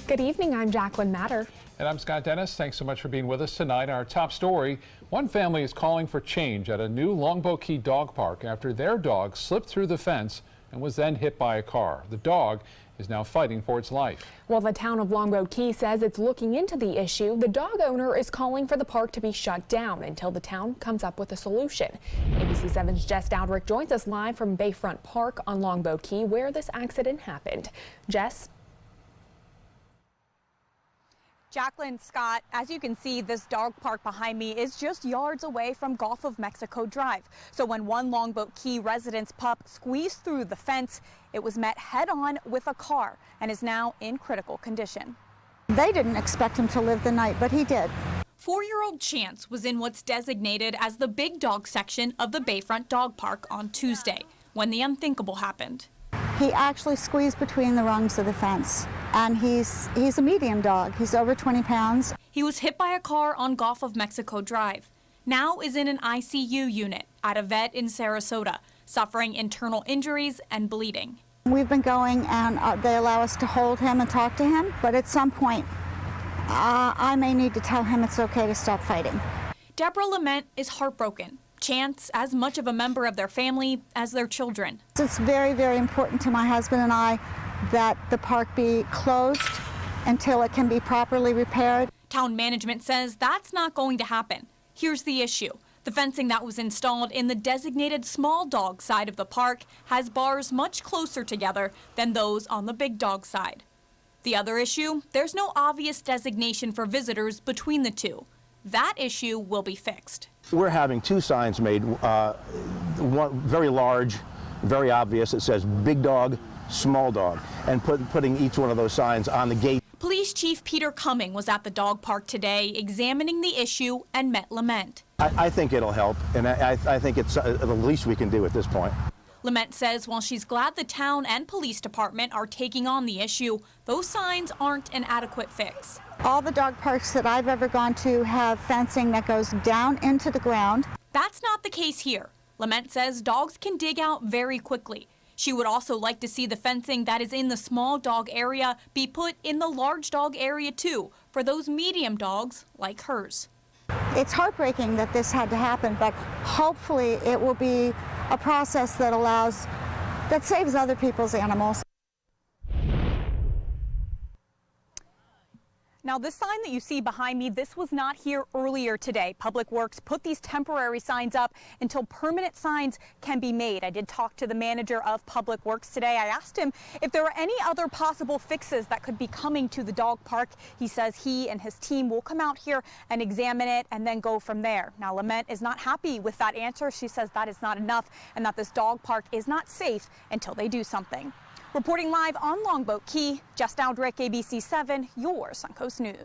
Good evening, I'm Jacqueline Matter. And I'm Scott Dennis. Thanks so much for being with us tonight. Our top story, one family is calling for change at a new Longboat Key dog park after their dog slipped through the fence and was then hit by a car. The dog is now fighting for its life. Well, the town of Longboat Key says it's looking into the issue. The dog owner is calling for the park to be shut down until the town comes up with a solution. ABC 7's Jess Dowdrick joins us live from Bayfront Park on Longboat Key, where this accident happened. Jess? Jacqueline, Scott, as you can see, this dog park behind me is just yards away from Gulf of Mexico Drive. So when one Longboat Key resident's pup squeezed through the fence, it was met head-on with a car and is now in critical condition. They didn't expect him to live the night, but he did. 4-year-old Chance was in what's designated as the big dog section of the Bayfront Dog Park on Tuesday when the unthinkable happened. He actually squeezed between the rungs of the fence, and he's a medium dog. He's over 20 pounds. He was hit by a car on Gulf of Mexico Drive. Now is in an ICU unit at a vet in Sarasota, suffering internal injuries and bleeding. We've been going, and they allow us to hold him and talk to him, but at some point, I may need to tell him it's okay to stop fighting. Deborah Lament is heartbroken. Chance as much of a member of their family as their children. It's very, very important to my husband and I that the park be closed until it can be properly repaired. Town management says that's not going to happen. Here's the issue. The fencing that was installed in the designated small dog side of the park has bars much closer together than those on the big dog side. The other issue, there's no obvious designation for visitors between the two. That issue will be fixed. We're having two signs made, one very large, very obvious. It says big dog, small dog, and putting each one of those signs on the gate. Police Chief Peter Cumming was at the dog park today examining the issue and met Lament. I think it'll help, and I think it's the least we can do at this point. Lament says while she's glad the town and police department are taking on the issue, those signs aren't an adequate fix. All the dog parks that I've ever gone to have fencing that goes down into the ground. That's not the case here. Lament says dogs can dig out very quickly. She would also like to see the fencing that is in the small dog area be put in the large dog area too, for those medium dogs like hers. It's heartbreaking that this had to happen, but hopefully it will be a process that saves other people's animals. Now, this sign that you see behind me, this was not here earlier today. Public Works put these temporary signs up until permanent signs can be made. I did talk to the manager of Public Works today. I asked him if there were any other possible fixes that could be coming to the dog park. He says he and his team will come out here and examine it and then go from there. Now, Lament is not happy with that answer. She says that is not enough and that this dog park is not safe until they do something. Reporting live on Longboat Key, Jess Dowdrick, ABC 7, your Suncoast News.